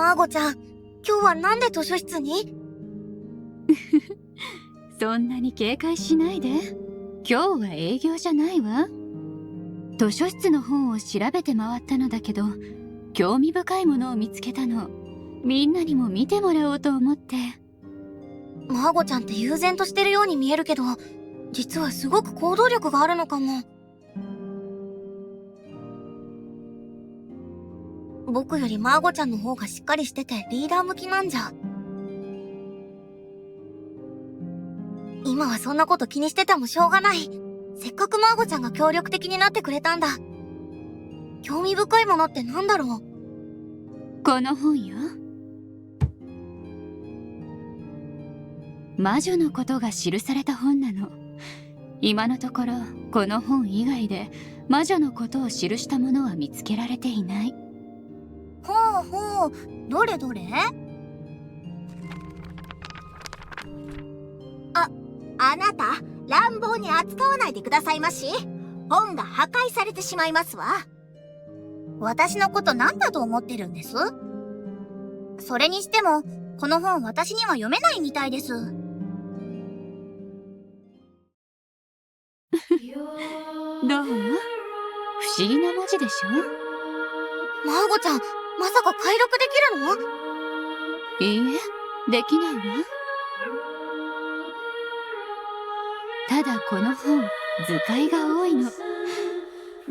マーゴちゃん、今日はなんで図書室に？そんなに警戒しないで。今日は営業じゃないわ。図書室の本を調べて回ったのだけど、興味深いものを見つけたの。みんなにも見てもらおうと思って。マーゴちゃんって悠然としてるように見えるけど、実はすごく行動力があるのかも。僕よりマーゴちゃんの方がしっかりしててリーダー向きなんじゃ。今はそんなこと気にしててもしょうがない。せっかくマーゴちゃんが協力的になってくれたんだ。興味深いものってなんだろう？この本よ。魔女のことが記された本なの。今のところこの本以外で魔女のことを記したものは見つけられていない。ほうほう、どれどれ？あなた、乱暴に扱わないでくださいまし。本が破壊されてしまいますわ。私のこと何だと思ってるんです？それにしても、この本私には読めないみたいです。どう？不思議な文字でしょ？マーゴちゃん、まさか解読できるの？いいえ、できないわ。ただこの本、図解が多いの。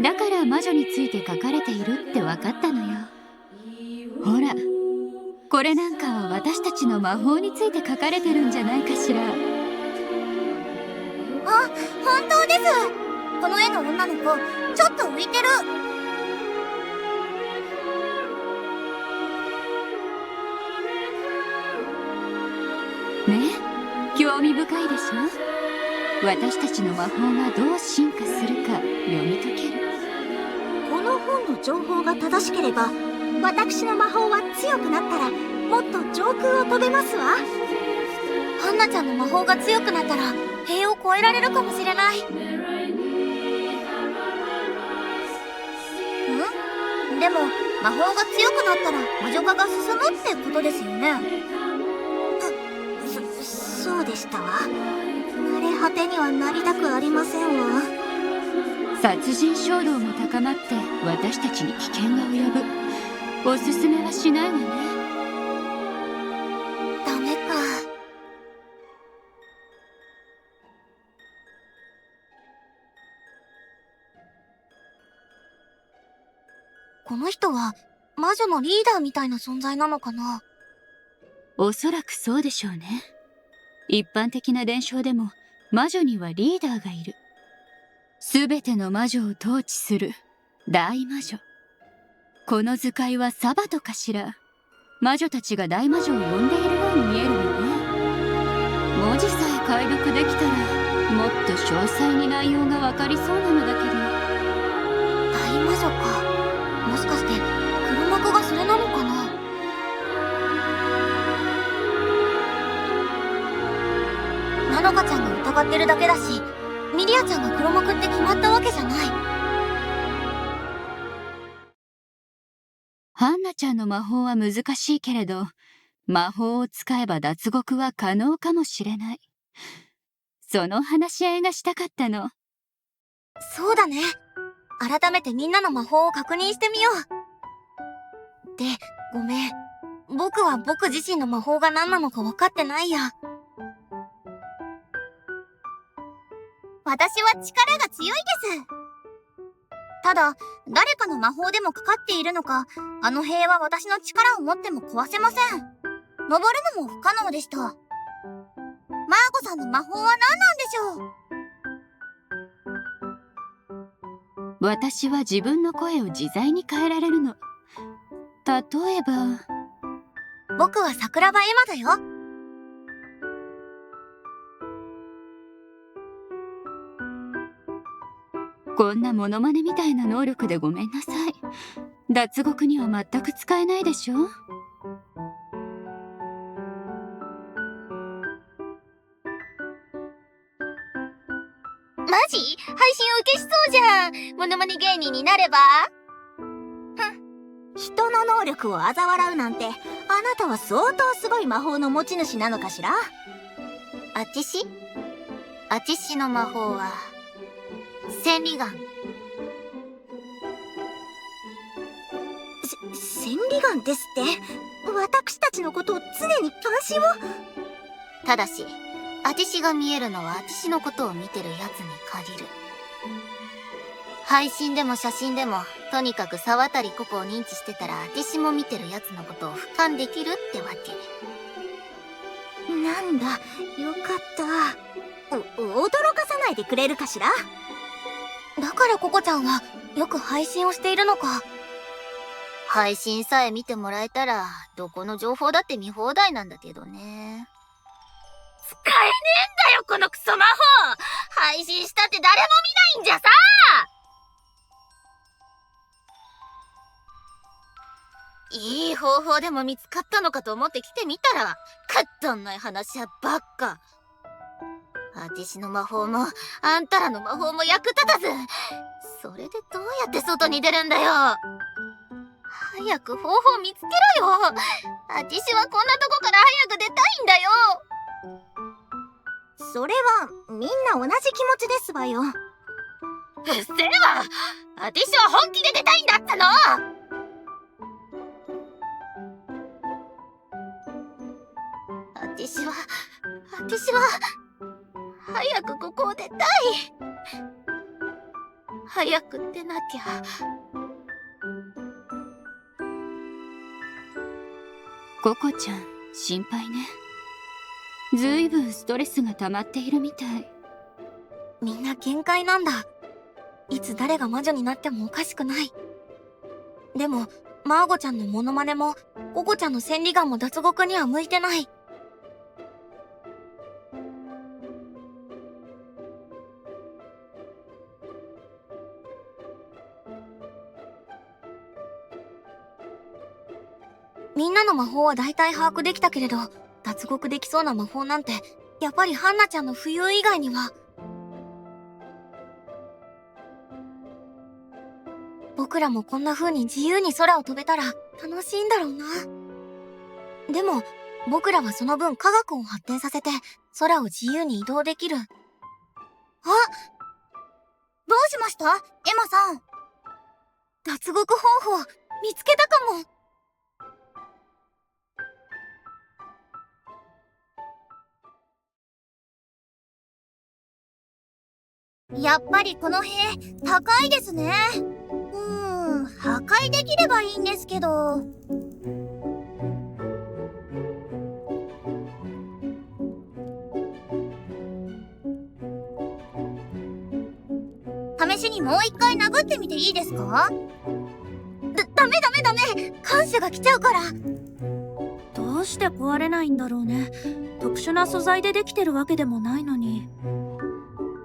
だから魔女について書かれているって分かったのよ。ほら、これなんかは私たちの魔法について書かれてるんじゃないかしら。あ、本当です。この絵の女の子、ちょっと浮いてる。ねえ、興味深いでしょ？私たちの魔法がどう進化するか読み解ける。この本の情報が正しければ、私の魔法は強くなったらもっと上空を飛べますわ。ハンナちゃんの魔法が強くなったら塀を越えられるかもしれない。でも魔法が強くなったら魔女化が進むってことですよね。そうでしたわ。枯れ果てにはなりたくありませんわ。殺人衝動も高まって私たちに危険が及ぶ。おすすめはしないわね。ダメか。この人は魔女のリーダーみたいな存在なのかな？おそらくそうでしょうね。一般的な伝承でも魔女にはリーダーがいる。すべての魔女を統治する大魔女。この図解はサバトかしら。魔女たちが大魔女を呼んでいるように見えるわね。文字さえ解読できたらもっと詳細に内容がわかりそうなのだけど。大魔女か。もしかして黒幕がそれなのかな？ナノカちゃんが疑ってるだけだし、ミリアちゃんが黒幕って決まったわけじゃない。ハンナちゃんの魔法は難しいけれど、魔法を使えば脱獄は可能かもしれない。その話し合いがしたかったの。そうだね。改めてみんなの魔法を確認してみよう。で、ごめん。僕は僕自身の魔法が何なのか分かってないや。私は力が強いです。ただ、誰かの魔法でもかかっているのか、あの塀は私の力を持っても壊せません。登るのも不可能でした。マーゴさんの魔法は何なんでしょう？私は自分の声を自在に変えられるの。例えば、僕は桜庭エマだよ。こんなモノマネみたいな能力でごめんなさい。脱獄には全く使えないでしょ。マジ？配信受けしそうじゃん。モノマネ芸人になれば？人の能力を嘲笑うなんて、あなたは相当すごい魔法の持ち主なのかしら？あちしの魔法は千里眼。千里眼ですって？私たちのことを常に監視を？ただしあちしが見えるのはあちしのことを見てるやつに限る。配信でも写真でもとにかく沢渡ココを認知してたらあちしも見てるやつのことを俯瞰できるってわけ。なんだ、よかった。驚かさないでくれるかしら？だからココちゃんはよく配信をしているのか。配信さえ見てもらえたらどこの情報だって見放題なんだけどね。使えねえんだよこのクソ魔法。配信したって誰も見ないんじゃさ。いい方法でも見つかったのかと思って来てみたら、くっとんない話はばっか。あちしの魔法もあんたらの魔法も役立たず。それでどうやって外に出るんだよ。早く方法見つけろよ。あちしはこんなとこから早く出たいんだよ。それはみんな同じ気持ちですわよ。うっせえわ。あちしは本気で出たいんだったの。あちしは早くここを出たい。早く出なきゃ。ココちゃん、心配ね。ずいぶんストレスが溜まっているみたい。みんな限界なんだ。いつ誰が魔女になってもおかしくない。でもマーゴちゃんのモノマネもココちゃんの千里眼も脱獄には向いてない。みんなの魔法は大体把握できたけれど、脱獄できそうな魔法なんてやっぱりハンナちゃんの浮遊以外には。僕らもこんな風に自由に空を飛べたら楽しいんだろうな。でも僕らはその分科学を発展させて空を自由に移動できる。あ、どうしました？エマさん。脱獄方法見つけたかも。やっぱりこの塀高いですね。破壊できればいいんですけど。試しにもう一回殴ってみていいですか？ダメ。感謝が来ちゃうから。どうして壊れないんだろうね。特殊な素材でできてるわけでもないのに。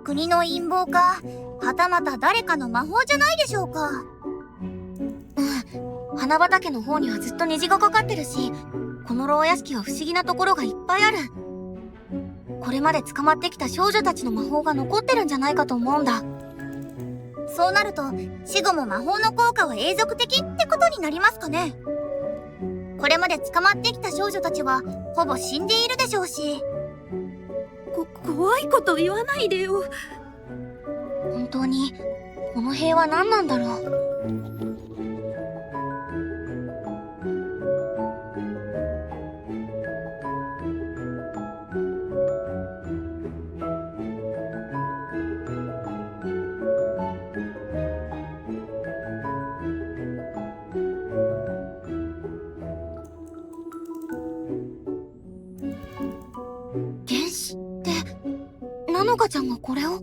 国の陰謀か、はたまた誰かの魔法じゃないでしょうか。花畑の方にはずっと虹がかかってるし、この牢屋敷は不思議なところがいっぱいある。これまで捕まってきた少女たちの魔法が残ってるんじゃないかと思うんだ。そうなると死後も魔法の効果は永続的ってことになりますかね。これまで捕まってきた少女たちはほぼ死んでいるでしょうし。怖いこと言わないでよ。本当にこの塀は何なんだろう。原子ってナノカちゃんがこれを？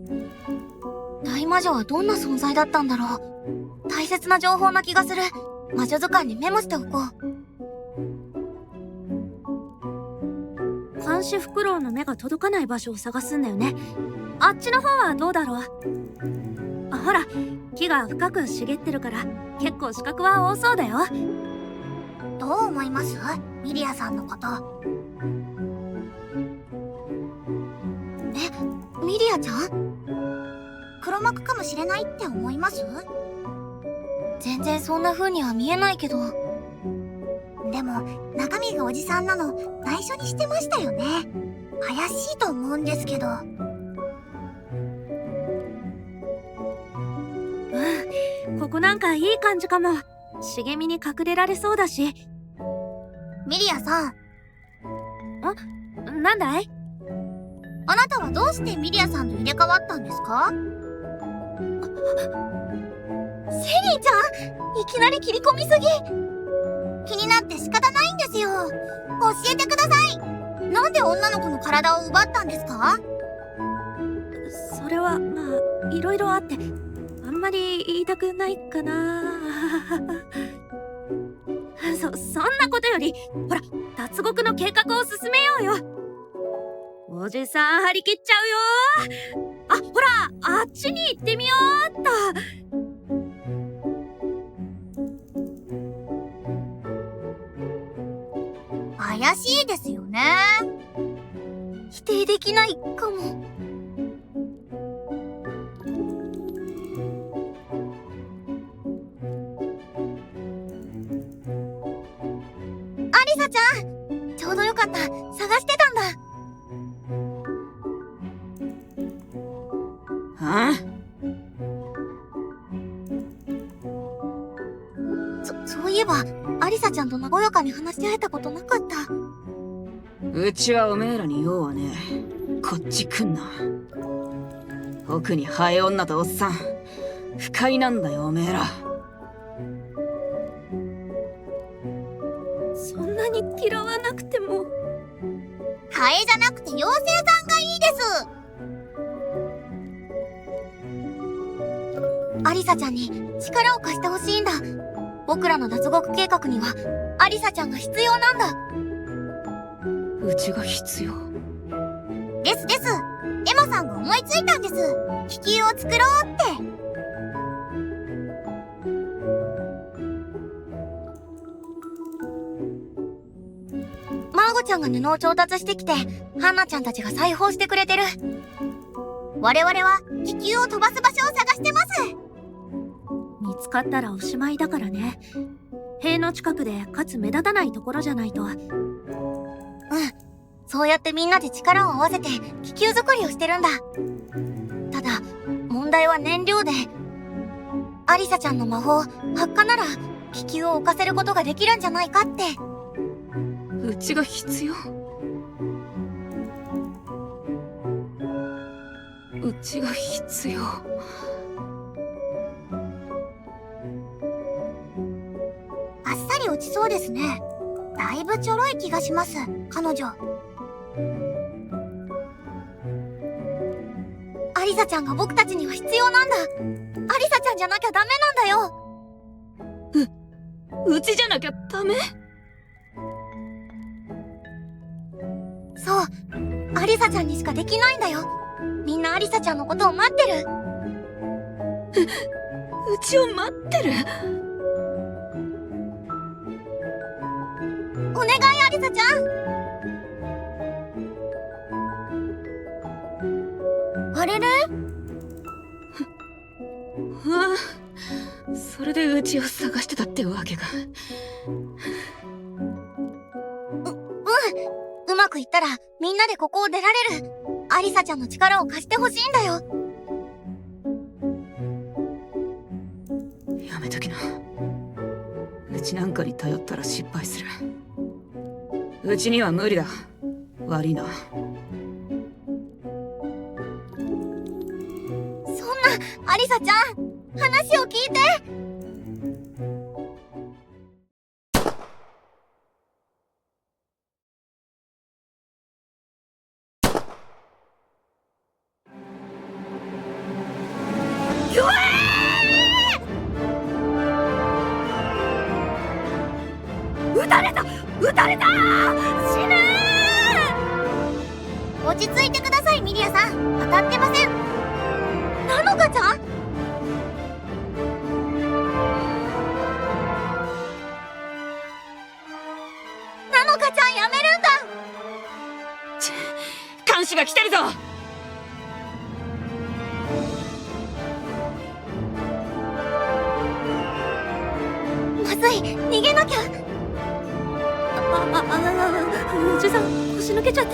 大魔女はどんな存在だったんだろう。大切な情報な気がする。魔女図鑑にメモしておこう。監視フクロウの目が届かない場所を探すんだよね。あっちの方はどうだろう。ほら、木が深く茂ってるから結構死角は多そうだよ。どう思います？ミリアさんのこと。ミリアちゃん？黒幕かもしれないって思います？全然そんな風には見えないけど。でも中身がおじさんなの内緒にしてましたよね。怪しいと思うんですけど。ここなんかいい感じかも。茂みに隠れられそうだし。ミリアさん、なんだい？あなたはどうしてミリアさんと入れ替わったんですか？セリーちゃん、いきなり切り込みすぎ。気になって仕方ないんですよ。教えてください。なんで女の子の体を奪ったんですか？それはまあいろいろあってあんまり言いたくないかな。そんなことより、ほら脱獄の計画を進めようよ。おじさん張り切っちゃうよ。あ、ほらあっちに行ってみようっと。怪しいですよね。否定できないかも。アリサちゃん、ちょうどよかった。探してたんだ。そういえばアリサちゃんと和やかに話し合えたことなかった。うちはおめえらに用はねえ。こっち来んな。奥にハエ女とおっさん不快なんだよおめえら。そんなに嫌わなくても。ハエじゃなくて妖精さんがいいです。アリサちゃんに力を貸してほしいんだ。僕らの脱獄計画にはアリサちゃんが必要なんだ。うちが必要？ですです。エマさんが思いついたんです。気球を作ろうって。マーゴちゃんが布を調達してきて、ハンナちゃんたちが裁縫してくれてる。我々は気球を飛ばす場所を探してます。見つかったらおしまいだからね。塀の近くでかつ目立たないところじゃないと。そうやってみんなで力を合わせて気球作りをしてるんだ。ただ問題は燃料で、アリサちゃんの魔法発火なら気球を浮かせることができるんじゃないかって。うちが必要？うちが必要？あっさり落ちそうですね。だいぶちょろい気がします、彼女。アリサちゃんが僕たちには必要なんだ。アリサちゃんじゃなきゃダメなんだよ。うちじゃなきゃダメ？そう、アリサちゃんにしかできないんだよ。みんなアリサちゃんのことを待ってる。うちを待ってる？お願い、アリサちゃん。あれれ？それでうちを探してたってわけか。うまくいったらみんなでここを出られる。アリサちゃんの力を貸してほしいんだよ。やめときな。うちなんかに頼ったら失敗する。うちには無理だ。悪いな。そんな、アリサちゃん、話を聞いて。撃たれた！撃たれた！死ぬ！落ち着いてください、ミリアさん。当たってません。ナノカちゃん？ナノカちゃんやめるんだ！監視が来てるぞ！まずい、逃げなきゃ。おじさん腰抜けちゃって。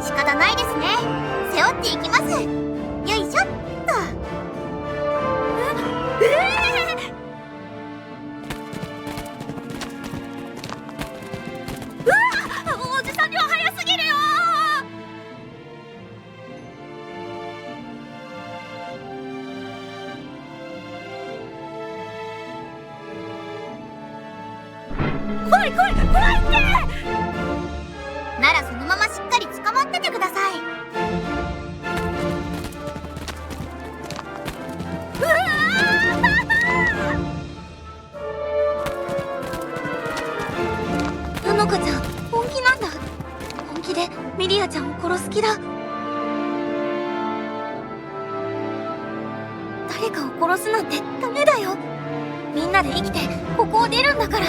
仕方ないですね。背負っていきます。よいしょっと。おじさんには早すぎるよ。怖い怖い怖いって。ならそのまましっかり捕まっててください。なのかちゃん本気なんだ。本気でミリアちゃんを殺す気だ。誰かを殺すなんてダメだよ。みんなで生きてここを出るんだから。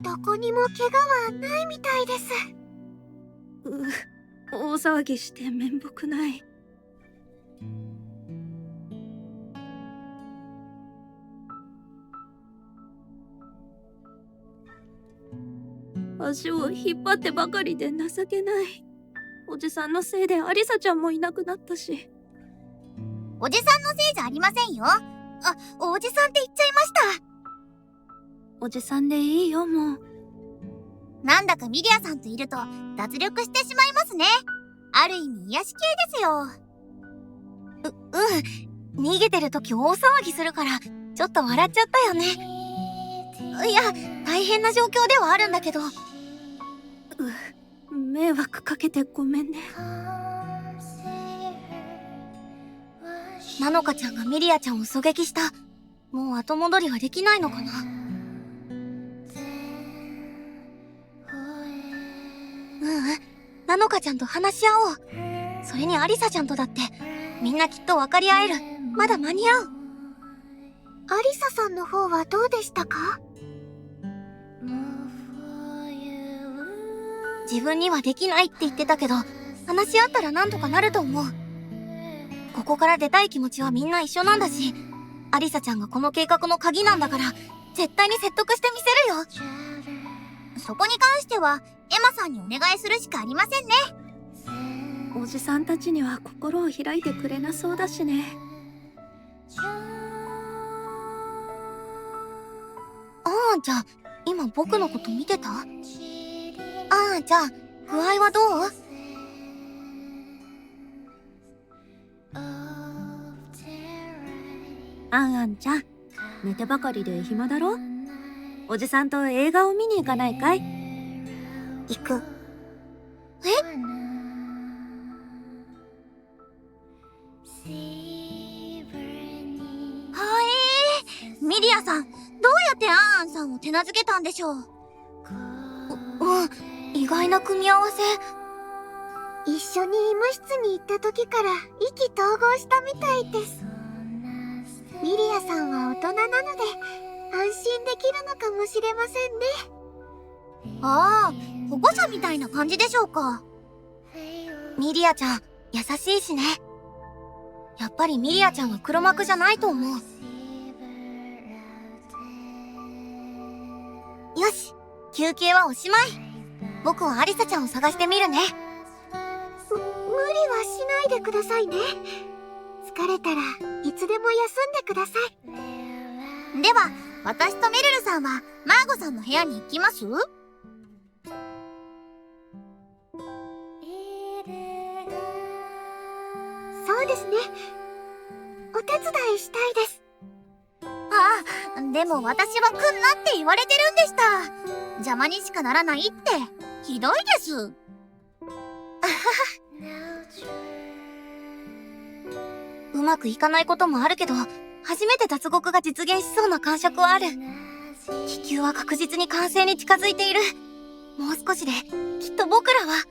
どこにも怪我はないみたいです。大騒ぎして面目ない。足を引っ張ってばかりで情けない。おじさんのせいでアリサちゃんもいなくなったし。おじさんのせいじゃありませんよ。おじさんって言っちゃいました。おじさんでいいよ、もう。なんだかミリアさんといると脱力してしまいますね。ある意味癒し系ですよ。逃げてる時大騒ぎするからちょっと笑っちゃったよね。いや、大変な状況ではあるんだけど。迷惑かけてごめんね。なのかちゃんがミリアちゃんを狙撃した。もう後戻りはできないのかな。なのかちゃんと話し合おう。それにアリサちゃんとだってみんなきっと分かり合える。まだ間に合う。アリサさんの方はどうでしたか？自分にはできないって言ってたけど、話し合ったらなんとかなると思う。ここから出たい気持ちはみんな一緒なんだし、アリサちゃんがこの計画の鍵なんだから絶対に説得してみせるよ。そこに関してはエマさんにお願いするしかありませんね。おじさんたちには心を開いてくれなそうだしね。あんちゃん、今僕のこと見てた？あんちゃん、具合はどう？あんちゃん、寝てばかりで暇だろ？おじさんと映画を見に行かないかい？行く。ミリアさん、どうやってアンさんを手なずけたんでしょう？意外な組み合わせ。一緒に医務室に行った時から意気投合したみたいです。ミリアさんは大人なので安心できるのかもしれませんね。ああ、保護者みたいな感じでしょうか。ミリアちゃん、優しいしね。やっぱりミリアちゃんは黒幕じゃないと思う。よし、休憩はおしまい。僕はアリサちゃんを探してみるね。無理はしないでくださいね。疲れたらいつでも休んでください。では、私とメルルさんはマーゴさんの部屋に行きます？そうですね。お手伝いしたいです。でも私は来んなって言われてるんでした。邪魔にしかならないってひどいです。うまくいかないこともあるけど、初めて脱獄が実現しそうな感触はある。気球は確実に完成に近づいている。もう少しできっと僕らは